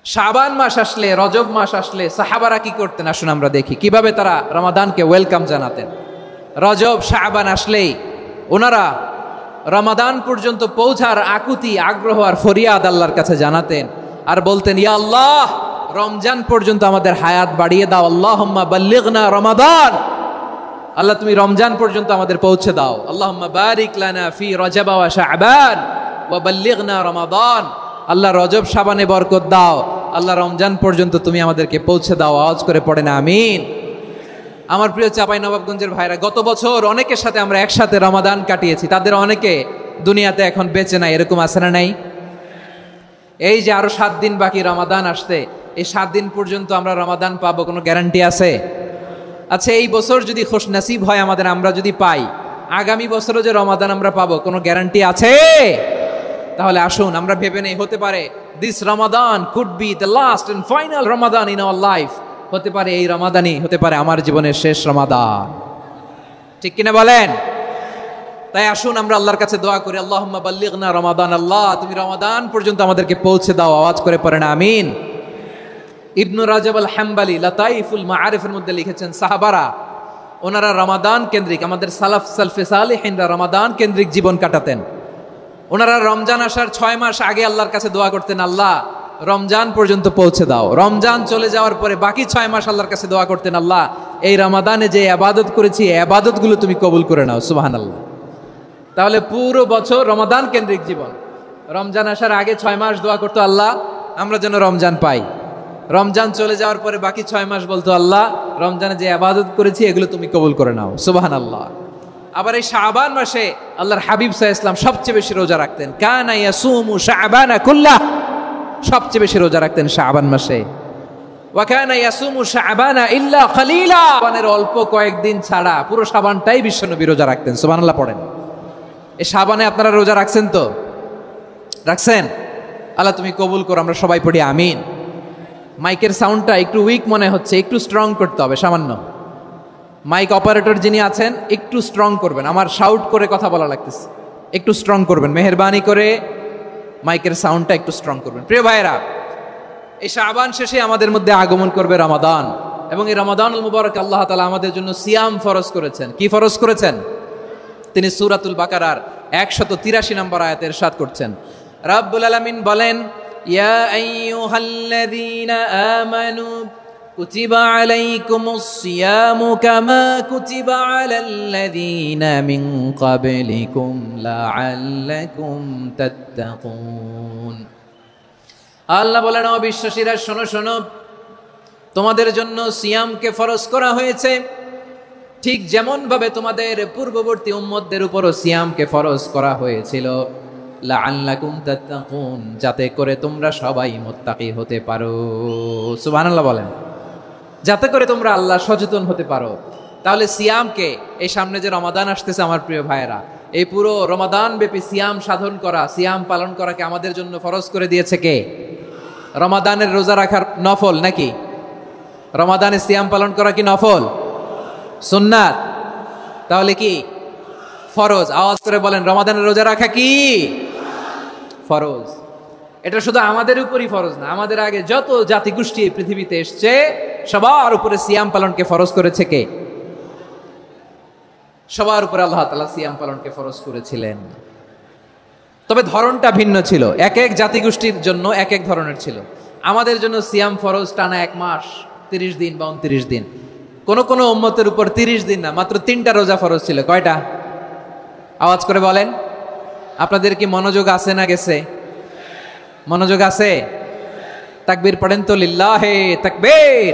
শাবান মাস আসলে, রজব মাস আসলে সাহাবারা কি করতেন আসুন আমরা দেখি কিভাবে তারা রমাদানকে ওয়েলকাম জানাতেন। রজব শাবান আসলেই ওনারা রমাদান পর্যন্ত পৌঁছার আকুতি, আগ্রহ আর ফরিয়াদ আল্লাহর কাছে জানাতেন আর বলতেন, ইয়া আল্লাহ, রমজান পর্যন্ত আমাদের হায়াত বাড়িয়ে দাও। আল্লাহুম্মা বাল্লিগনা রমাদান, আল্লাহ তুমি রমজান পর্যন্ত আমাদের পৌঁছে দাও। আল্লাহুম্মা বারিক লানা ফি রজব ওয়া শাবান ওয়া বাল্লিগনা রমাদান, আল্লাহ রজব শাবানে বরকত দাও, আল্লাহ রমজান পর্যন্ত তুমি আমাদেরকে পৌঁছে দাও। আওয়াজ করে পড়েন আমিন। আমার প্রিয় চাঁপাইনবাবগঞ্জের ভাইরা, গত বছর অনেকের সাথে আমরা একসাথে রমাদান কাটিয়েছি, তাদের অনেকে দুনিয়াতে এখন বেঁচে নাই, এরকম আছে না নাই? এই যে আরো 7 দিন বাকি রমাদান আসতে, এই 7 দিন পর্যন্ত আমরা রমাদান পাবো, কোনো গ্যারান্টি আছে? আচ্ছা, এই বছর যদি খুশ নসিব হয় আমাদের, আমরা যদি পাই, আগামী বছরও যে রমাদান আমরা পাবো, কোনো গ্যারান্টি আছে? তাহলে আসুন আমরা ভেবে নেই, হতে পারে this Ramadan could be the last and final Ramadan in our life. হতে পারে এই রমাদানই হতে পারে আমার জীবনের শেষ রমাদান, ঠিক কিনা বলেন? তাই আসুন আমরা আল্লাহর কাছে দোয়া করি, আল্লাহুম্মা বাল্লিগনা রমাদান, আল্লাহ তুমি রমাদান পর্যন্ত আমাদেরকে পৌঁছে দাও। আওয়াজ করে পড়েন আমিন। ইবনু রাজব আল হাম্বালি লাতাইফুল মাআরিফের মধ্যে লিখেছেন, সাহাবারা ওনারা রমাদান কেন্দ্রিক, আমাদের সালফে সালেহিনরা রমাদান কেন্দ্রিক জীবন কাটাতেন। ওনারা রমজান আসার 6 মাস আগে আল্লাহর কাছে দোয়া করতেন, আল্লাহ রমজান পর্যন্ত পৌঁছে দাও। রমজান চলে যাওয়ার পরে বাকি 6 মাস আল্লাহর কাছে দোয়া করতেন, আল্লাহ এই রমাদানে যে ইবাদত করেছি এই ইবাদতগুলো তুমি কবুল করে নাও। সুবহানাল্লাহ। তাহলে পুরো বছর রমাদান কেন্দ্রিক জীবন। রমজান আসার আগে 6 মাস দোয়া করতো, আল্লাহ আমরা যেন রমজান পাই। রমজান চলে যাওয়ার পরে বাকি 6 মাস বলতো, আল্লাহ রমজানে যে ইবাদত করেছি এগুলো তুমি কবুল করে নাও। সুবহানাল্লাহ। আবার এই শাবান মাসে আল্লাহর হাবিব সাল্লাল্লাহু আলাইহি ওয়াসাল্লাম সবচেয়ে বেশি রোজা রাখতেন। কানা ইয়াসুমু শাবানা কুল্লাহ, সবচেয়ে বেশি রোজা রাখতেন শাবান মাসে। ওয়া কানা ইয়াসুমু শাবানা ইল্লা কলিলা, শাবানের অল্প কয়েকদিন ছাড়া পুরো শাবানটাই বিশ্বনবী রোজা রাখতেন। সুবহানাল্লাহ পড়েন। এই শাবানে আপনারা রোজা রাখছেন তো? রাখছেন? আল্লাহ তুমি কবুল করো, আমরা সবাই পড়ি আমিন। মাইকের সাউন্ডটা একটু উইক মনে হচ্ছে, একটু স্ট্রং করতে হবে সামান্য। মাইক অপারেটর যিনি আছেন একটু স্ট্রং করবেন, আমার শাউট করে কথা বলা লাগতেছে, একটু স্ট্রং করবেন মেহেরবানি করে, মাইকের সাউন্ডটা একটু স্ট্রং করবেন। প্রিয় ভাইরা, এই শাবান শেষে আমাদের মধ্যে আগমন করবে রমাদান, এবং এই রমাদানুল মুবারক আল্লাহ তাআলা আমাদের জন্য সিয়াম ফরজ করেছেন। কি ফরজ করেছেন? তিনি সূরাতুল বাকারার 183 নম্বর আয়াতে ইরশাদ করছেন, রাব্বুল আলামিন বলেন, ইয়া আইয়ুহাল্লাযীনা আমানু কুতিবা আলাইকুমুস সিয়ামু কামা কুতিবা আলাল্লাযীনা মিন ক্বাবলিকুম লাআল্লাকুম তাত্তাকুন। আল্লাহ বলেন, ও বিশ্বাসীরা শোনো শোনো, তোমাদের জন্য সিয়ামকে ফরজ করা হয়েছে, ঠিক যেমন ভাবে তোমাদের পূর্ববর্তী উম্মতদের উপরও সিয়ামকে ফরজ করা হয়েছিল, লাআল্লাকুম তাত্তাকুন, যাতে করে তোমরা সবাই মুত্তাকি হতে পারো। সুবহানাল্লাহ বলেন, যাতে করে তোমরা আল্লাহ সচেতন হতে পারো। তাহলে সিয়ামকে, এই সামনে যে রমাদান আসতেছে আমার প্রিয় ভাইয়েরা, এই পুরো রমাদান ব্যাপী সিয়াম সাধন করা, সিয়াম পালন করাকে আমাদের জন্য ফরজ করে দিয়েছে কে? রমাদানের রোজা রাখার নফল নাকি? রমাদানে সিয়াম পালন করা কি নফল? সুন্নাত? তাহলে কি ফরজ? আওয়াজ করে বলেন, রমাদানের রোজা রাখা কি ফরজ? এটা শুধু আমাদের উপরই ফরজ না, আমাদের আগে যত জাতিগোষ্ঠী এই পৃথিবীতে এসছে সবার উপরে সিয়াম পালনকে ফরজ করেছে কে? সবার উপরে আল্লাহ তাআলা সিয়াম পালনকে ফরজ করেছিলেন। তবে ধরনটা ভিন্ন ছিল, এক এক জাতিগোষ্ঠীর জন্য এক এক ধরনের ছিল। আমাদের জন্য সিয়াম ফরজ টানা 1 মাস 30 দিন বা 29 দিন। কোন কোন উম্মতের উপর 30 দিন না, মাত্র 3টা রোজা ফরজ ছিল। কয়টা? আওয়াজ করে বলেন। আপনাদের কি মনোযোগ আছে না গেছে? মনোযোগ আছে? তাকবীর পড়েন তো, লিল্লাহে তাকবীর।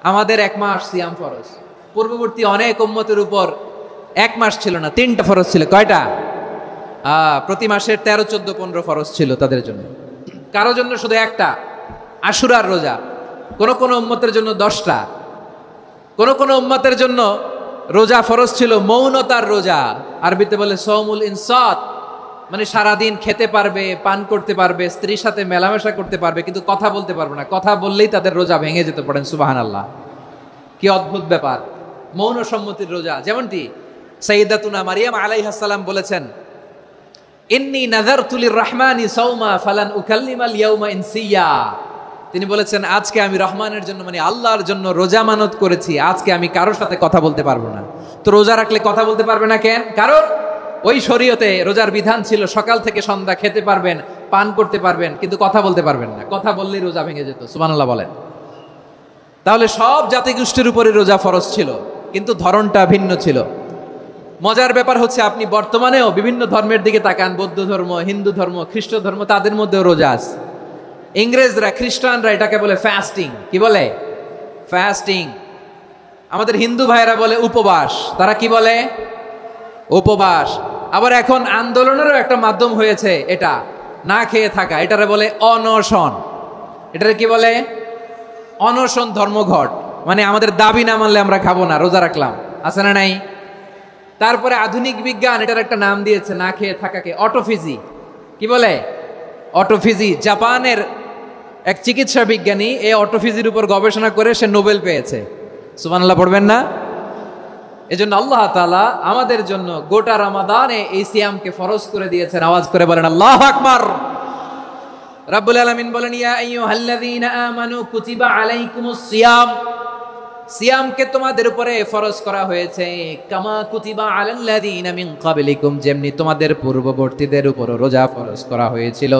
আমাদের 1 মাস সিয়াম ফরজ। পূর্ববর্তী অনেক উম্মতের উপর 1 মাস ছিল না, 3টা ফরজ ছিল। কয়টা? প্রতি মাসের 13, 14, 15 ফরজ ছিল তাদের জন্য। কারো জন্য শুধু একটা, আশুরার রোজা। কোন কোন উম্মতের জন্য 10টা। কোন কোন উম্মতের জন্য রোজা ফরজ ছিল মৌনতার রোজা, আরবিতে বলে সওমুল ইনসাত, মানে সারাদিন খেতে পারবে, পান করতে পারবে, স্ত্রীর সাথে মেলামেশা করতে পারবে, কিন্তু কথা বলতে পারবে না। কথা বললেই তাদের রোজা ভেঙে যেতে। পড়েন সুবহানাল্লাহ। কি অদ্ভুত ব্যাপার, মৌন সম্মতির রোজা। যেমনটি সাইয়্যিদাতুনা মারিয়াম আলাইহিস সালাম বলেছেন, ইন্নী নাযারতু লির-রাহমানি সাওমা ফালান উকাল্লিমাল ইয়াওমা ইনসিয়া। তিনি বলেছেন আজকে আমি রহমানের জন্য মানে আল্লাহর জন্য রোজা মানত করেছি, আজকে আমি কারোর সাথে কথা বলতে পারবো না। তো রোজা রাখলে কথা বলতে পারবে না কেন? কারণ ওই শরীয়তে রোজার বিধান ছিল সকাল থেকে সন্ধ্যা খেতে পারবেন, পান করতে পারবেন, কিন্তু কথা বলতে পারবেন না। কথা বললেই রোজা ভেঙে যেত। সুবহানাল্লাহ বলেন। তাহলে সব জাতিগোষ্ঠীর উপরে রোজা ফরজ ছিল, কিন্তু ধরনটা ভিন্ন ছিল। মজার ব্যাপার হচ্ছে আপনি বর্তমানেও বিভিন্ন ধর্মের দিকে তাকান, বৌদ্ধ ধর্ম, হিন্দু ধর্ম, খ্রিস্ট ধর্ম, তাদের মধ্যেও রোজা আছে। ইংরেজরা, খ্রিস্টানরা এটাকে বলে ফাস্টিং। কি বলে? ফাস্টিং। আমাদের হিন্দু ভাইয়েরা বলে উপবাস। তারা কি বলে? উপবাস। আবার এখন আন্দোলনেরও একটা মাধ্যম হয়েছে এটা, না খেয়ে থাকা। এটারে বলে অনশন। এটারে কি বলে? অনশন ধর্মঘট। মানে আমাদের দাবি না মানলে আমরা খাবো না, রোজা রাখলাম। আছে না নাই? তারপরে আধুনিক বিজ্ঞান এটার একটা নাম দিয়েছে না খেয়ে থাকাকে, অটোফিজি। কি বলে? অটোফিজি। জাপানের এক চিকিৎসা বিজ্ঞানী এই অটোফিজির উপর গবেষণা করে সে নোবেল পেয়েছে। সুবহানাল্লাহ পড়বেন না? এজন্য আল্লাহ তাআলা আমাদের জন্য গোটা রমাদানে এই সিয়ামকে ফরজ করে দিয়েছেন। আওয়াজ করে বলেন আল্লাহু আকবার। রাব্বুল আলামিন বলেন ইয়া আইয়ুহাল্লাযীনা আমানু কুতিবা আলাইকুমুস সিয়াম। সিয়ামকে তোমাদের উপরে ফরজ করা হয়েছে কামা কুতিবা আলাল্লাযীনা মিন ক্বাবলিকুম, যেমনি তোমাদের পূর্ববর্তীদের উপর রোজা ফরজ করা হয়েছিল,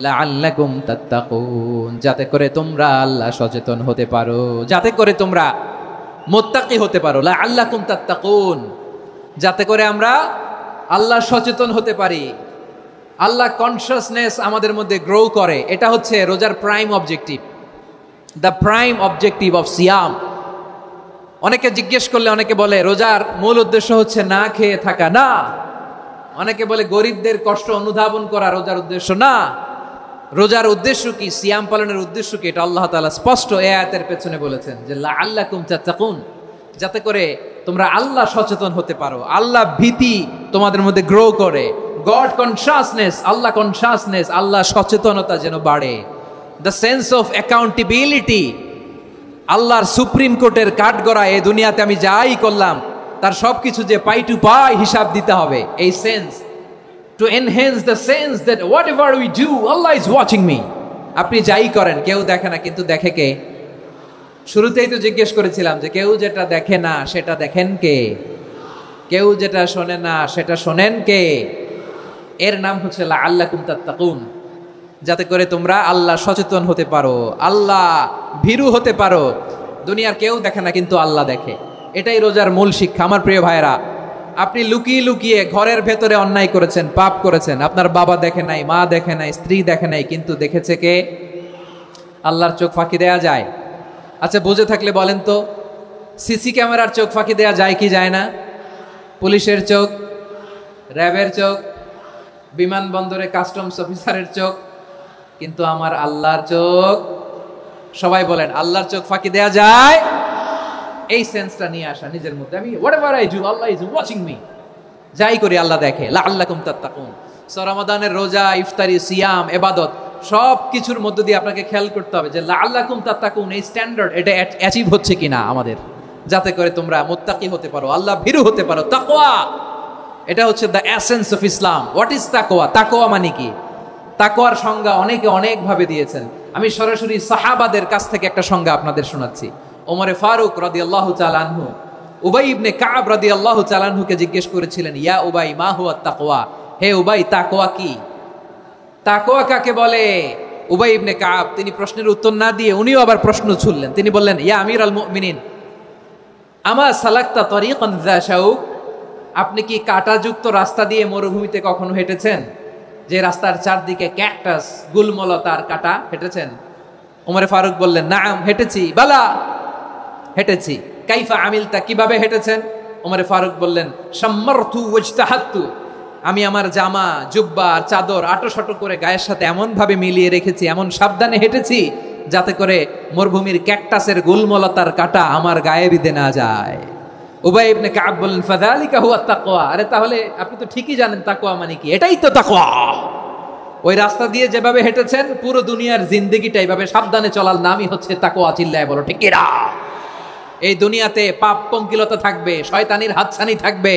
লাআল্লাকুম তাত্তাকুন, যাতে করে তোমরা আল্লাহ সচেতন হতে পারো, যাতে করে তোমরা মুত্তাকি হতে পারো। লাআল্লাকুম তাত্তাকুন, যাতে করে আমরা আল্লাহ সচেতন হতে পারি, আল্লাহ কনসিয়াসনেস আমাদের মধ্যে গ্রো করে। এটা হচ্ছে রোজার prime objective, the prime objective of সিয়াম। অনেকে জিজ্ঞেস করলে অনেকে বলে রোজার মূল উদ্দেশ্য হচ্ছে না খেয়ে থাকা। না। অনেকে বলে গরিবদের কষ্ট অনুধাবন করা রোজার উদ্দেশ্য। না। রোজার উদ্দেশ্য কি? সিয়াম পালনের উদ্দেশ্য কি? এটা আল্লাহ তাআলা স্পষ্ট এই আয়াতের পেছনে বলেছেন যে লাআল্লাকুম তাত্তাকুন, যাতে করে তোমরা আল্লাহ সচেতন হতে পারো, আল্লাহ ভীতি তোমাদের মধ্যে গ্রো করে, গড কনসিয়াসনেস, আল্লাহ কনসিয়াসনেস, আল্লাহ সচেতনতা যেন বাড়ে, দ্য সেন্স অফ অ্যাকাউন্টেবিলিটি। আল্লাহর সুপ্রিম কোর্টের কাঠগড়া এই দুনিয়াতে আমি যাই করলাম তার সবকিছু যে পাই টু পাই হিসাব দিতে হবে, এই sense, to enhance the sense that what ever we do Allah is watching me. আপনি যাই করেন কেউ দেখে না, কিন্তু দেখে কে? শুরুতেই তো জিজ্ঞেস করেছিলাম যে কেউ যেটা দেখে না সেটা দেখেন কে? কেউ যেটা শোনে না সেটা শোনেন কে? এর নাম হচ্ছে লাআল্লাকুম তাত্তাকুন, যাতে করে তোমরা আল্লাহ সচেতন হতে পারো, আল্লাহ ভীরু হতে পারো। দুনিয়ার কেউ দেখে না, কিন্তু আল্লাহ দেখে। এটাই রোজার মূল শিক্ষা। আমার প্রিয় ভাইরা, আপনি লুকিয়ে লুকিয়ে ঘরের ভেতরে অন্যায় করেছেন, পাপ করেছেন, আপনার বাবা দেখে নাই, মা দেখে নাই, স্ত্রী দেখে নাই, কিন্তু দেখেছে কে? আল্লাহর চোখ ফাঁকি দেয়া যায়? আচ্ছা বুঝে থাকলে বলেন তো, সিসি ক্যামেরার চোখ ফাঁকি দেয়া যায় কি যায় না? পুলিশের চোখ, র্যাবের চোখ, বিমানবন্দরে কাস্টমস অফিসারের চোখ, কিন্তু আমার আল্লাহর চোখ? সবাই বলেন আল্লাহর চোখ ফাঁকি দেয়া যায়? এই সেন্সটা নিয়ে আসা নিজের মধ্যে, আমি whatever I do Allah is watching me, যাই করি আল্লাহ দেখে। লাআল্লাকুম তাত্তাকুন। রমাদানের রোজা, ইফতারি, সিয়াম, ইবাদত সব কিছুর মধ্য দিয়ে আপনাকে খেয়াল করতে হবে যে লাআল্লাকুম তাত্তাকুন এই স্ট্যান্ডার্ড এটা অ্যাচিভ হচ্ছে কিনা আমাদের, যাতে করে তোমরা মুত্তাকি হতে পারো, আল্লাহ ভীরু হতে পারো। তাকওয়া, এটা হচ্ছে the essence of Islam. What is তাকওয়া? তাকওয়া মানে কি? তাকওয়ার সংজ্ঞা অনেকে অনেক ভাবে দিয়েছেন। আমি সরাসরি সাহাবাদের কাছ থেকে একটা সংজ্ঞা আপনাদের শোনাচ্ছি। ওমরে ফারুক রাদিয়াল্লাহু তাআলা আনহু উবাই ইবনে কাব রাদিয়াল্লাহু তাআলা আনহুকে জিজ্ঞেস করেছিলেন, ইয়া উবাই মা হুয়া তাকওয়া, হে উবাই তাকওয়া কি? তাকওয়া কাকে বলে? উবাই ইবনে কাব তিনি প্রশ্নের উত্তর না দিয়ে উনিও আবার প্রশ্ন ছুড়লেন। তিনি বললেন, ইয়া আমিরাল মুমিনিন আমা সালাকতা তরিকান যা শাউক, আপনি কি কাঁটাযুক্ত রাস্তা দিয়ে মরুভূমিতে কখনো হেঁটেছেন? যে রাস্তার চারদিকে ক্যাকটাস, গুলমলতার কাঁটা, হেঁটেছেন? ওমরে ফারুক বললেন, নাম হেঁটেছি। বালা, হেঁটেছি। কাইফা আমিলতা, কিভাবে হেঁটেছেন? ওমরে ফারুক বললেন, শাম্মারতু ওয়াজতাহাতু, আমি আমার জামা, জুব্বা, চাদর আটোসাটো করে গায়ের সাথে এমন ভাবে মিলিয়ে রেখেছি, এমন সাবধানে হেঁটেছি যাতে করে মরুভূমির ক্যাকটাসের গুলমলতার কাঁটা আমার গায়ে বিঁধে না যায়। উবাই ইবনে কাব বললেন, ফাযালিকা হুয়া তাকওয়া, আরে তাহলে আপনি তো ঠিকই জানেন তাকওয়া মানে কি, এটাই তো তাকওয়া। ওই রাস্তা দিয়ে যেভাবে হেঁটেছেন পুরো দুনিয়ার জিন্দেগিটা এইভাবে সাবধানে চলার নামই হচ্ছে তাকওয়া। চিল্লায় বলো ঠিক কিনা? এই দুনিয়াতে পাপ পঙ্কিলতা থাকবে, শয়তানির হাতছানি থাকবে,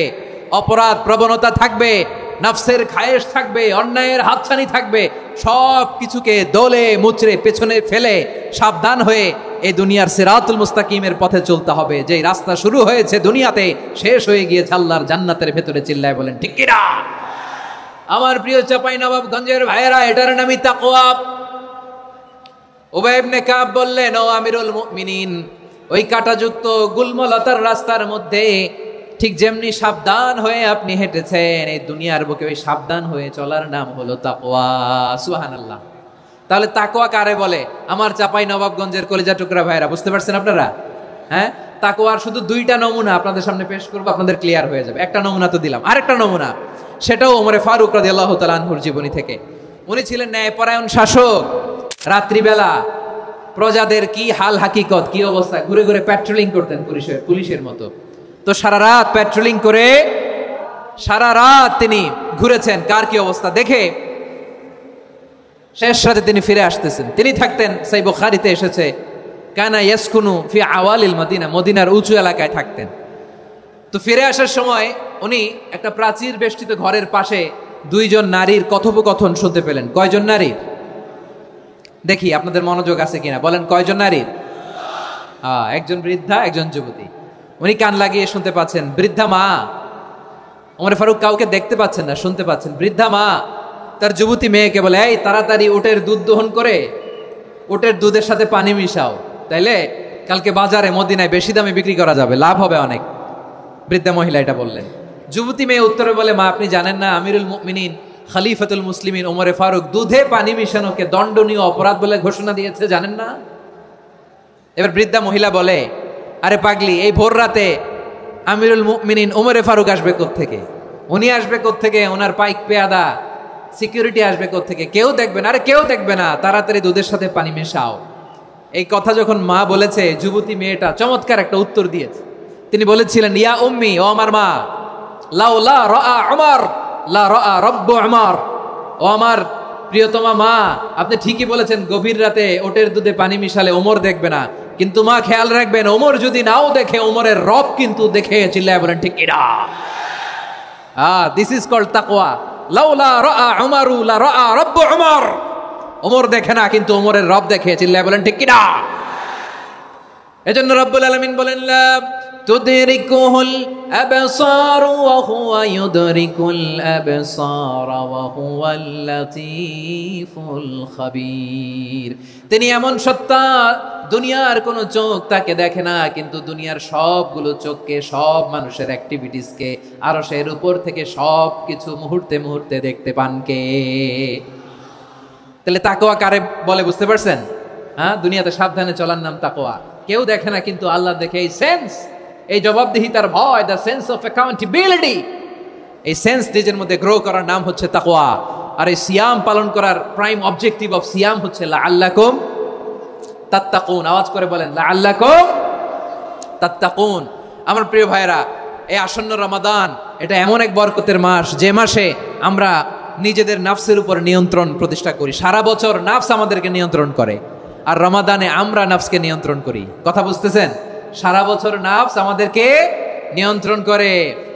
অপরাধ প্রবণতা থাকবে, নফসের খায়েশ থাকবে, অন্যায়ের হাতছানি থাকবে, সব কিছুকে দোলে মুচড়ে পেছনে ফেলে সাবধান হয়ে এই দুনিয়ার সিরাতুল মুস্তাকিমের পথে চলতে হবে। যেই রাস্তা শুরু হয়েছে দুনিয়াতে, শেষ হয়ে গিয়েছে আল্লাহর জান্নাতের ভেতরে। চিল্লায় বলেন ঠিক কিনা? আমার প্রিয় চাঁপাইনবাবগঞ্জের ভাইয়েরা, এটার নামই তাকওয়া। উবাই ইবনে কাব বললেন, ও আমিরুল মুমিনিন, ওই কাঁটাযুক্ত গুলমলতার রাস্তার মধ্যে ঠিক যেমনি সাবধান হয়ে আপনি হেঁটেছেন, এই দুনিয়ার বুকে ওই সাবধান হয়ে চলার নাম হলো তাকওয়া। সুবহানাল্লাহ। তাহলে তাকওয়া কারে বলে? আমার চাঁপাইনবাবগঞ্জের কলিজা টুকরা ভাইরা, বুঝতে পারছেন আপনারা? হ্যাঁ, তাকওয়ার শুধু দুইটা নমুনা আপনাদের সামনে পেশ করবো, আপনাদের ক্লিয়ার হয়ে যাবে। একটা নমুনা তো দিলাম, আরেকটা নমুনা, সেটাও ওমরে ফারুক রাদিয়াল্লাহু তাআলা আনহুর জীবনী থেকে। উনি ছিলেন ন্যায়পরায়ণ শাসক। রাত্রিবেলা প্রজাদের কি হাল হাকিকত, কি অবস্থা, ঘুরে ঘুরে প্যাট্রোলিং করতেন পুলিশের মতো। তো সারা রাত প্যাট্রোলিং করে সারা রাত তিনি ঘুরেছেন কার কি অবস্থা দেখে। শেষ রাতে তিনি ফিরে আসতেছেন। তিনি থাকতেন, সেই বুখারীতে এসেছে, কানা ইয়াসকুনু ফি আওয়ালিল মদিনা, মদিনার উঁচু এলাকায় থাকতেন। তো ফিরে আসার সময় উনি একটা প্রাচীর বেষ্টিত ঘরের পাশে দুইজন নারীর কথোপকথন শুনতে পেলেন। কয়জন নারীর? দেখি আপনাদের মনোযোগ আছে কিনা, বলেন কয়জন নারীর? একজন বৃদ্ধা, একজন যুবতী। উনি কান লাগিয়ে শুনতে পাচ্ছেন। বৃদ্ধা মা, ওমর ফারুক কাউকে দেখতে পাচ্ছেন না, শুনতে পাচ্ছেন। বৃদ্ধা মা তার যুবতী মেয়েকে বলে, এই তাড়াতাড়ি উটের দুধ দহন করে উটের দুধের সাথে পানি মিশাও, তাইলে কালকে বাজারে মদিনায় বেশি দামে বিক্রি করা যাবে, লাভ হবে অনেক। বৃদ্ধা মহিলা এটা বললেন। যুবতী মেয়ে উত্তরে বলে, মা আপনি জানেন না আমিরুল মুমিনিন খলিফাতুল মুসলিমিন ওমরে ফারুক দুধে পানি মিশানোকে দণ্ডনীয় অপরাধ বলে ঘোষণা দিয়েছে, জানেন না? এবার বৃদ্ধা মহিলা বলে, আরে পাগলি, এই ভোর রাতে আমিরুল মুমিনিন ওমরে ফারুক আসবে কোত্থেকে? উনি আসবে কোত্থেকে? ওনার পাইক পেয়াদা সিকিউরিটি আসবে কোত্থেকে? কেউ দেখবে না। আরে কেউ দেখবে না, তাড়াতাড়ি দুধের সাথে পানি মেশাও। এই কথা যখন মা বলেছে, যুবতী মেয়েটা চমৎকার একটা উত্তর দিয়েছে। তিনি বলেছিলেন, ইয়া উম্মি, ও আমার মা, লাউলা রাআ উমর লা রাআ রব্বু উমর, ও আমার প্রিয়তমা মা, আপনি ঠিকই বলেছেন, গভীর রাতে ওটের দুধে পানি মিশালে ওমর দেখবে না, কিন্তু মা খেয়াল রাখবেন, ওমর যদি নাও দেখে, ওমরের রব কিন্তু দেখে। চিল্লায় বলেন ঠিক কিনা? দিস ইজ কল্ড তাকওয়া। লাউলা রাআ উমরু লা রাআ রব্বু উমর, ওমর দেখে না কিন্তু ওমরের রব দেখে। চিল্লায় বলেন ঠিক কিনা? এজন্য রব্বুল আলামিন বলেন, লা তুদরিকুহুল আবসার ওয়া হুয়া ইউদরিকুল আবসার ওয়া হুয়াল লাতীফুল খাবীর। তিনি এমন সত্তা, দুনিয়ার কোনো চোখ তাকে দেখে না, কিন্তু দুনিয়ার সবগুলো চোখকে, সব মানুষের অ্যাক্টিভিটিসকে, আরশের উপর থেকে সব কিছু মুহূর্তে মুহূর্তে দেখতে পান কে? তাহলে তাকওয়া কারে বলে বুঝতে পারছেন? হ্যাঁ, দুনিয়াতে সাবধানে চলার নাম তাকওয়া। কেউ দেখে না কিন্তু আল্লাহ দেখে। এই সেন্স, এই জবাবদিহিতার ভয়, দ্য সেন্স অফ অ্যাকাউন্টেবিলিটি, এই সেন্স নিজের মধ্যে গ্রো করার নাম হচ্ছে তাকওয়া। আর এই সিয়াম পালন করার প্রাইম অবজেক্টিভ অফ সিয়াম হচ্ছে লাআল্লাকুম তাত্তাকুন। আওয়াজ করে বলেন, লাআল্লাকুম তাত্তাকুন। আমার প্রিয় ভাইরা, এই আসন্ন রমাদান, এটা এমন এক বরকতের মাস, যে মাসে আমরা নিজেদের নাফসের উপর নিয়ন্ত্রণ প্রতিষ্ঠা করি। সারা বছর নাফস আমাদেরকে নিয়ন্ত্রণ করে, আর রমাদানে আমরা নাফসকে নিয়ন্ত্রণ করি। কথা বুঝতেছেন? সারা বছর নাফস আমাদেরকে নিয়ন্ত্রণ করে।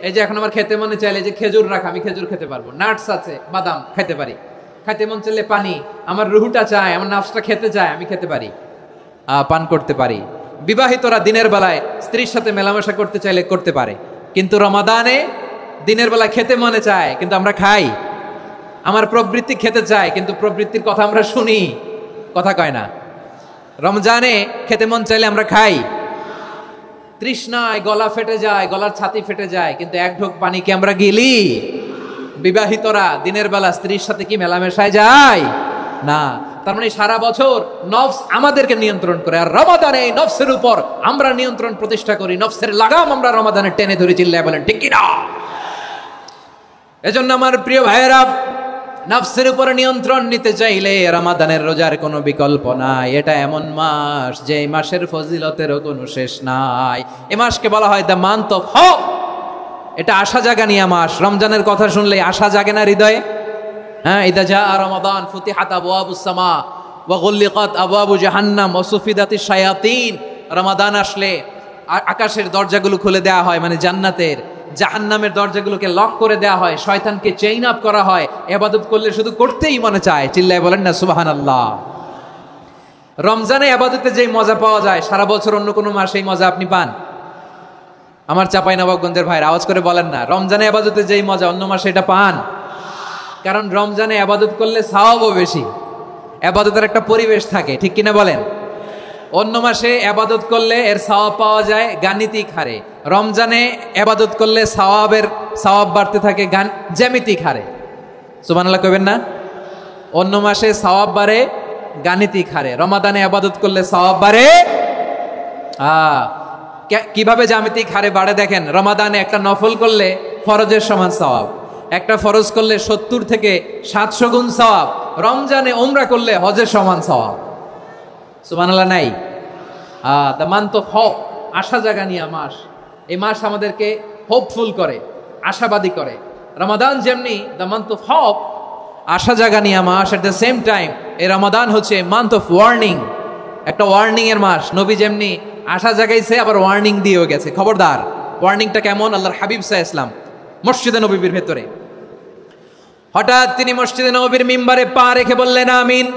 এই যে এখন আমার খেতে মনে চাইলে যে খেজুর রাখা, আমি খেজুর খেতে পারবো, নাটস আছে, বাদাম খেতে পারি। খাইতে মন চাইলে পানি, আমার রুহুটা চায়, আমার নাফসটা খেতে চায়, আমি খেতে পারি, পান করতে পারি। বিবাহিতরা দিনের বেলায় স্ত্রীর সাথে মেলামেশা করতে চাইলে করতে পারে, কিন্তু রমাদানে দিনের বেলায় খেতে মনে চায় কিন্তু আমরা খাই। আমার প্রবৃত্তি খেতে চায় কিন্তু প্রবৃত্তির কথা আমরা শুনি, কথা কয় না। রমজানে খেতে মন চাইলে আমরা খাই, তৃষ্ণায় গলা ফেটে যায়, গলার ছাতি ফেটে যায়, কিন্তু এক ঢোক পানি কি আমরা গিলি? বিবাহিতরা দিনের বেলা স্ত্রীর সাথে কি মেলামেশায় যায়? না। তার মানে সারা বছর নফস আমাদেরকে নিয়ন্ত্রণ করে, আর রমাদানে এই নফসের উপর আমরা নিয়ন্ত্রণ প্রতিষ্ঠা করি। নফসের লাগাম আমরা রমাদানে টেনে ধরে। চিল্লায় বলেন ঠিক কিনা? এজন্য আমার প্রিয় ভাইয়েরা, নফসের উপর নিয়ন্ত্রণ নিতে চাইলে রমাদানের রোজার কোনো বিকল্প নাই। এটা এমন মাস যে মাসের ফজিলতেরও কোনো শেষ নাই। এ মাসকে বলা হয় দ্য মান্থ অফ হোপ। এটা আশা জাগানিয়া মাস। রমজানের কথা শুনলে আশা জাগে না হৃদয়ে? হ্যাঁ, ইদা জা রমাদান ফুতিহাত আবওয়াবুস সামা ওয়া গুল্লিকাত আবওয়াবু জাহান্নাম ওয়া সুফিদাতিশ শায়াতিন। রমাদান আসলে আকাশের দরজাগুলো খুলে দেওয়া হয়, মানে জান্নাতের। জাহান্নামের দরজাগুলোকে লক করে দেওয়া হয়, শয়তানকে চেইন আপ করা হয়, ইবাদত করলে শুধু করতেই মনে চায়। চিল্লায় বলেন না সুবহানাল্লাহ। রমজানে ইবাদতে যেই মজা পাওয়া যায় সারা বছর অন্য কোনো মাসে এই মজা আপনি পান? আমার চাঁপাইনবাবগঞ্জের ভাইরা আওয়াজ করে বলেন না, রমজানে ইবাদতে যেই মজা অন্য মাসে এটা পান? কারণ রমজানে ইবাদত করলে সওয়াবও বেশি, ইবাদতের একটা পরিবেশ থাকে, ঠিক কিনা বলেন? অন্য মাসে ইবাদত করলে এর সওয়াব পাওয়া যায় গাণিতিক হারে, রমজানে ইবাদত করলে সওয়াব বাড়তে থাকে জ্যামিতিক হারে। সুবহানাল্লাহ কইবেন না? অন্য মাসে সওয়াব বাড়ে গাণিতিক হারে, রমাদানে ইবাদত করলে সওয়াব বাড়ে কিভাবে জ্যামিতিক হারে বাড়ে দেখেন। রমাদানে একটা নফল করলে ফরজের সমান সওয়াব, একটা ফরজ করলে 70 থেকে 700 গুণ সওয়াব, রমজানে উমরা করলে হজের সমান সওয়াব। সুবহানাল্লাহ নাই? দ্য মান্থ অফ হোপ, আশা জাগানিয়া মাস। এই মাস আমাদেরকে হোপফুল করে, আশাবাদী করে। রমাদান যেমনি দ্য মান্থ অফ হোপ, আশা জাগানিয়া মাস, এট দ্য সেম টাইম এই রমাদান হচ্ছে মান্থ অফ ওয়ার্নিং, একটা ওয়ার্নিং এর মাস। নবী যেমনি আশা জাগাইছে আবার ওয়ার্নিং দিয়েও গেছে, খবরদার। ওয়ার্নিংটা কেমন? আল্লাহর হাবিব সাল্লাল্লাহু আলাইহি ওয়াসাল্লাম মসজিদে নববীর ভেতরে হঠাৎ তিনি মসজিদে নববীর মিম্বারে পা রেখে বললেন আমিন।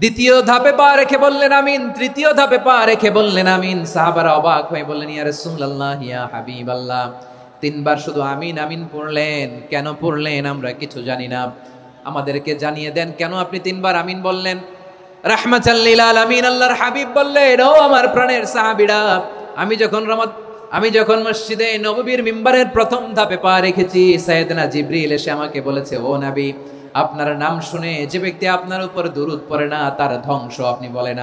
দ্বিতীয় ধাপে পা রেখে বললেন আমিন, তৃতীয় ধাপে পা রেখে বললেন আমিন। সাহাবারা অবাক হয়ে বললেন ইয়া রাসূলুল্লাহ, ইয়া হাবিবাল্লাহ, 3 বার শুধু আমিন আমিন পড়লেন, কেন পড়লেন আমরা কিছু জানি না, আমাদেরকে জানিয়ে দেন কেন আপনি 3 বার আমিন বললেন। রাহমাতাল লিল আলামিন আল্লাহর হাবিব বললেন, ও আমার প্রাণের সাহাবীরা, আমি যখন মসজিদে নববীর মিম্বারের প্রথম ধাপে পা রেখেছি, সাইয়েদনা জিবরিল এসে আমাকে বলেছে, ও নবী, আপনার নাম শুনে যে ব্যক্তি আপনার উপর দুরূদ পড়ে না তার ধ্বংস। আপনি বলেন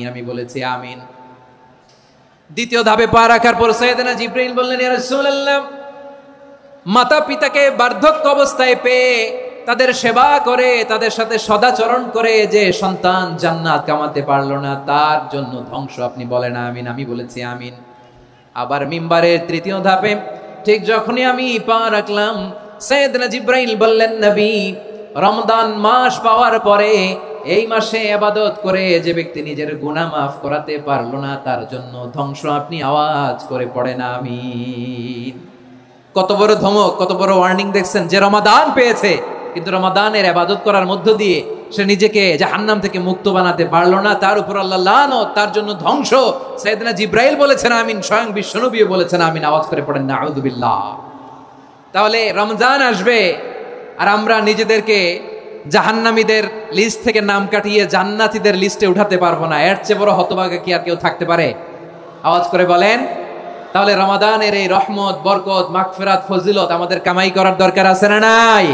আমি বলেছি আমিন। দ্বিতীয় ধাপে পা রাখার পর সাইয়েদনা জিবরিল বললেন, ইয়া রাসূলুল্লাহ, মাতা পিতাকে বার্ধক্য অবস্থায় পেয়ে তাদের সেবা করে, তাদের সাথে সদাচরণ করে যে সন্তান জান্নাত কামাতে পারলো না তার জন্য ধ্বংস। আপনি বলেন আমিন। আমি বলেছি আমিন। আবার মিম্বারের তৃতীয় ধাপে ঠিক যখনই আমি পা রাখলাম, সাইয়েদনা জিবরাইল বললেন, নবী, রমজান মাস পাওয়ার পরে এই মাসে ইবাদত করে যে ব্যক্তি নিজের গুনাহ মাফ করাতে পারলো না তার জন্য ধ্বংস। আপনি আওয়াজ করে পড়েন আমিন। কত বড় ধমক, কত বড় ওয়ার্নিং দেখছেন। যে রমাদান পেয়েছে কিন্তু রমাদানের ইবাদত করার মধ্য দিয়ে সে নিজেকে জাহান্নাম থেকে মুক্ত বানাতে পারলো না, তার উপর আল্লাহ লানত, তার জন্য ধ্বংস। সাইয়েদনা জিবরাইল বলেছেন আমিন, স্বয়ং বিশ্বনবী বলেছেন আমিন। আওয়াজ করে পড়েন নাউযু বিল্লাহ। তাহলে রমজান আসবে আর আমরা নিজেদেরকে জাহান্নামীদের লিস্ট থেকে নাম কাটিয়ে জান্নাতীদের লিস্টে উঠাতে পারবো না। এর চেয়ে বড় হতভাগা কি আর কেউ থাকতে পারে? আওয়াজ করে বলেন। তাহলে রমাদানের এই রহমত, বরকত, মাগফিরাত, ফজিলত আমাদের কামাই করার দরকার আছে না নাই?